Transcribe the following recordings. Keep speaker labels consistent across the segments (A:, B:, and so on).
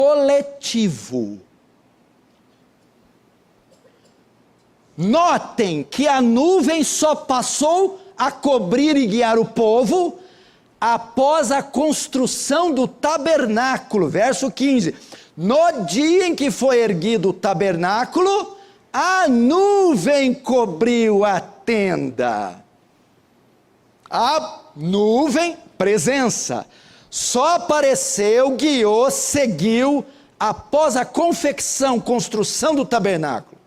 A: coletivo. Notem que a nuvem só passou a cobrir e guiar o povo após a construção do tabernáculo. Verso 15. No dia em que foi erguido o tabernáculo, a nuvem cobriu a tenda. A nuvem, presença, só apareceu, guiou, seguiu após a construção do tabernáculo.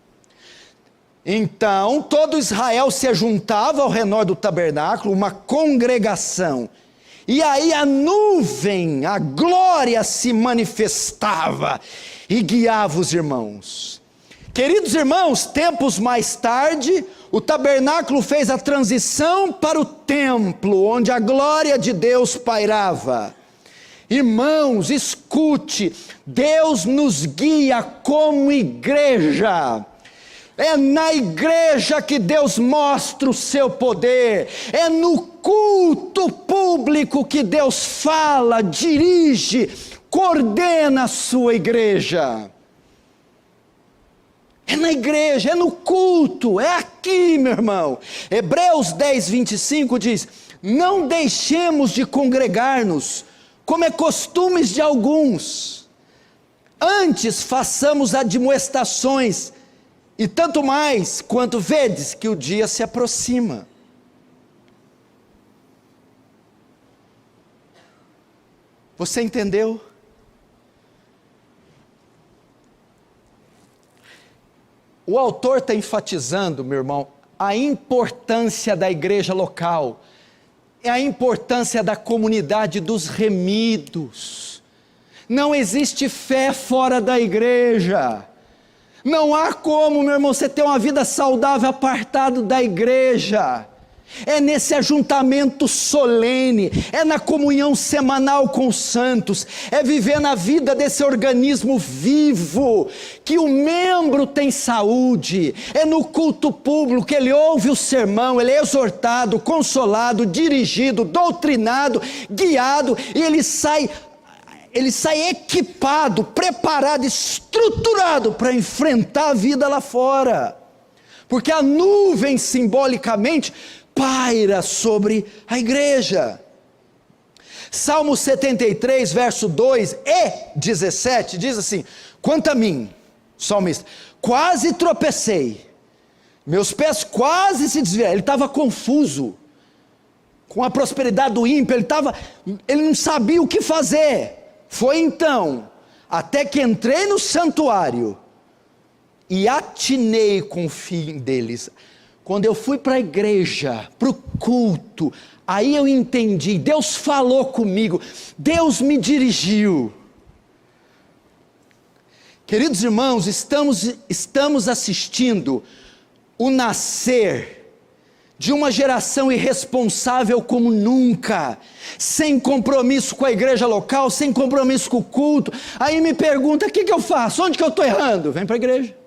A: Então, todo Israel se juntava ao redor do tabernáculo, uma congregação. E aí a nuvem, a glória se manifestava e guiava os irmãos. Queridos irmãos, tempos mais tarde, o tabernáculo fez a transição para o templo, onde a glória de Deus pairava. Irmãos, escute, Deus nos guia como igreja. É na igreja que Deus mostra o seu poder, é no culto público que Deus fala, dirige, coordena a sua igreja. É na igreja, é no culto, é aqui, meu irmão. Hebreus 10, 25 diz: não deixemos de congregar-nos, como é costumes de alguns. Antes façamos admoestações, e tanto mais, quanto vedes que o dia se aproxima. Você entendeu? O autor está enfatizando, meu irmão, a importância da igreja local, a importância da comunidade dos remidos. Não existe fé fora da igreja. Não há como, meu irmão, você ter uma vida saudável apartado da igreja. É nesse ajuntamento solene, é na comunhão semanal com os santos, é viver na vida desse organismo vivo, que o membro tem saúde, é no culto público que ele ouve o sermão, ele é exortado, consolado, dirigido, doutrinado, guiado, e ele sai equipado, preparado, estruturado para enfrentar a vida lá fora, porque a nuvem simbolicamente paira sobre a igreja. Salmo 73, verso 2 e 17, diz assim: quanto a mim, salmista, quase tropecei, meus pés quase se desviaram. Ele estava confuso com a prosperidade do ímpio, ele não sabia o que fazer. Foi então, até que entrei no santuário e atinei com o fim deles. Quando eu fui para a igreja, para o culto, aí eu entendi, Deus falou comigo, Deus me dirigiu. Queridos irmãos, estamos assistindo o nascer de uma geração irresponsável como nunca, sem compromisso com a igreja local, sem compromisso com o culto. Aí me pergunta, o que eu faço? Onde que eu estou errando? Vem para a igreja.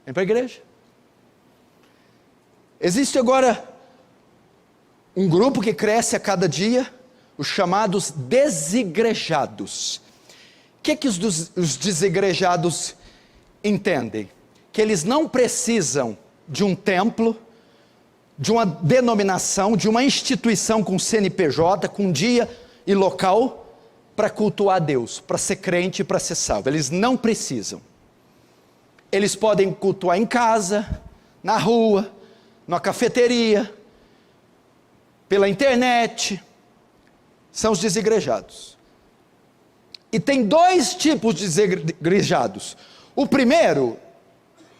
A: Vem para a igreja. Existe agora um grupo que cresce a cada dia, os chamados desigrejados. O que os desigrejados entendem? Que eles não precisam de um templo, de uma denominação, de uma instituição com CNPJ, com dia e local, para cultuar a Deus, para ser crente e para ser salvo. Eles não precisam. Eles podem cultuar em casa, na rua, numa cafeteria, pela internet. São os desigrejados. E tem dois tipos de desigrejados. O primeiro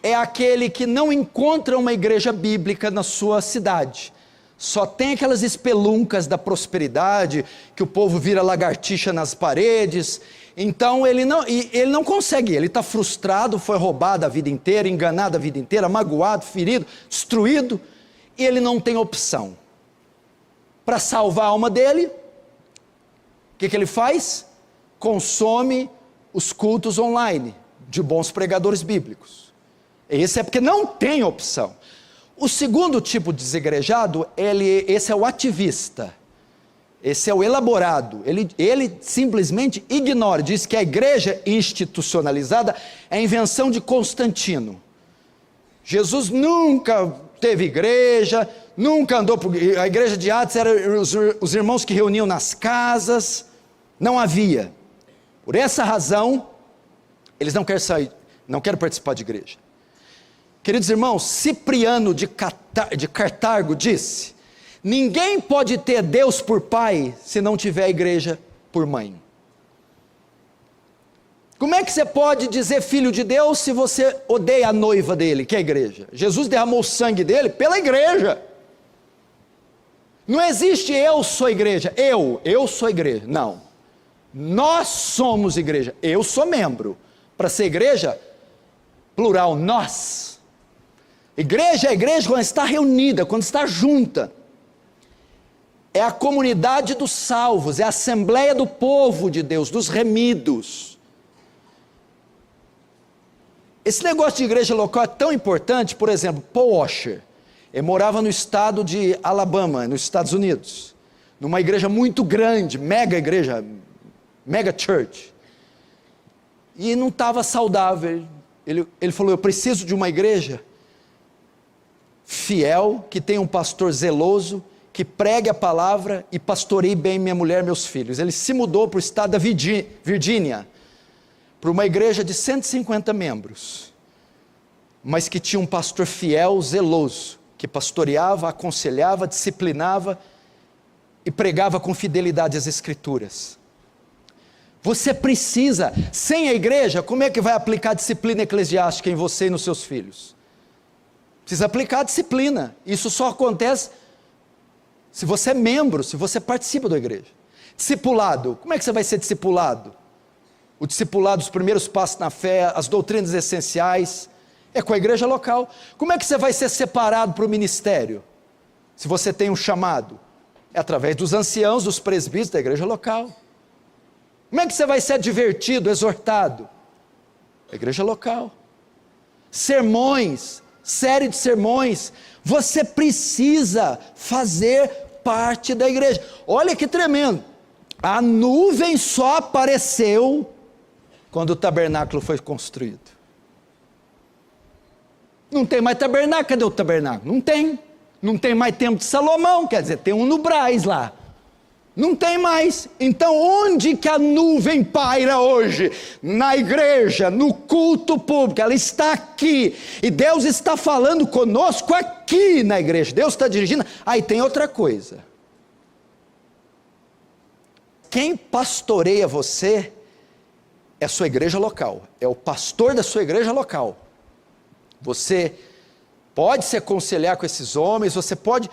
A: é aquele que não encontra uma igreja bíblica na sua cidade. Só tem aquelas espeluncas da prosperidade, que o povo vira lagartixa nas paredes. Então ele não consegue, ele está frustrado, foi roubado a vida inteira, enganado a vida inteira, magoado, ferido, destruído, e ele não tem opção. Para salvar a alma dele, o que ele faz? Consome os cultos online de bons pregadores bíblicos. Esse é porque não tem opção. O segundo tipo de desigrejado, esse é o ativista. Esse é o elaborado. Ele simplesmente ignora, diz que a igreja institucionalizada é a invenção de Constantino. Jesus nunca teve igreja, nunca andou por... A igreja de Atos era os irmãos que reuniam nas casas, não havia. Por essa razão, eles não querem sair, não querem participar de igreja. Queridos irmãos, Cipriano de Cartago disse: ninguém pode ter Deus por pai se não tiver a igreja por mãe. Como é que você pode dizer filho de Deus se você odeia a noiva dele, que é a igreja? Jesus derramou o sangue dele pela igreja. Não existe eu sou igreja, eu sou igreja, não. Nós somos igreja, eu sou membro. Para ser igreja, plural, nós. Igreja é igreja quando está reunida, quando está junta. É a comunidade dos salvos, é a assembleia do povo de Deus, dos remidos. Esse negócio de igreja local é tão importante. Por exemplo, Paul Washer, ele morava no estado de Alabama, nos Estados Unidos, numa igreja muito grande, mega igreja, mega church, e não estava saudável. Ele falou: eu preciso de uma igreja fiel, que tenha um pastor zeloso, que pregue a palavra e pastoreie bem minha mulher e meus filhos. Ele se mudou para o estado da Virgínia, para uma igreja de 150 membros, mas que tinha um pastor fiel, zeloso, que pastoreava, aconselhava, disciplinava e pregava com fidelidade as escrituras. Você precisa, sem a igreja, como é que vai aplicar a disciplina eclesiástica em você e nos seus filhos? Precisa aplicar a disciplina. Isso só acontece se você é membro, se você participa da igreja. Discipulado, como é que você vai ser discipulado? O discipulado, os primeiros passos na fé, as doutrinas essenciais, é com a igreja local. Como é que você vai ser separado para o ministério? Se você tem um chamado, é através dos anciãos, dos presbíteros da igreja local. Como é que você vai ser advertido, exortado? A igreja local. Sermões, série de sermões, você precisa fazer parte da igreja. Olha que tremendo, a nuvem só apareceu quando o tabernáculo foi construído. Não tem mais tabernáculo. Cadê o tabernáculo? Não tem mais templo de Salomão, quer dizer, tem um no Brás lá, não tem mais. Então onde que a nuvem paira hoje? Na igreja, no culto público. Ela está aqui, e Deus está falando conosco aqui na igreja, Deus está dirigindo. Aí tem outra coisa, quem pastoreia você é a sua igreja local, é o pastor da sua igreja local. Você pode se aconselhar com esses homens, você pode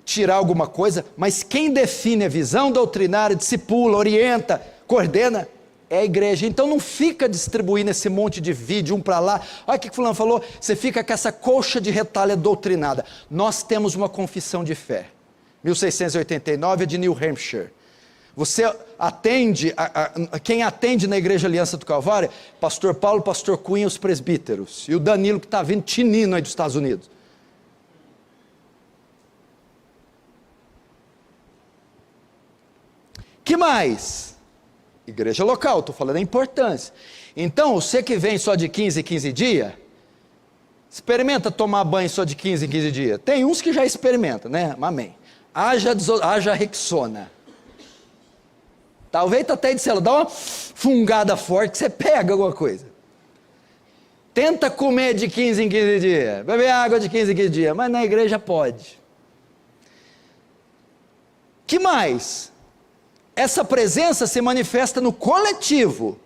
A: tirar alguma coisa, mas quem define a visão doutrinária, discipula, orienta, coordena, é a igreja. Então não fica distribuindo esse monte de vídeo, um para lá, olha o que fulano falou, você fica com essa colcha de retalho doutrinada. Nós temos uma confissão de fé, 1689, é de New Hampshire. Você atende, quem atende na Igreja Aliança do Calvário, pastor Paulo, pastor Cunha, os presbíteros, e o Danilo que está vindo tinino aí dos Estados Unidos. Que mais? Igreja local, estou falando da importância. Então, você que vem só de 15 em 15 dias, experimenta tomar banho só de 15 em 15 dias. Tem uns que já experimentam, né? Amém. Haja Rexona. Talvez até de céu, dá uma fungada forte que você pega alguma coisa. Tenta comer de 15 em 15 dias, beber água de 15 em 15 dias, mas na igreja pode. Que mais? Essa presença se manifesta no coletivo.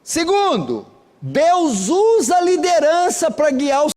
A: Segundo, Deus usa a liderança para guiar os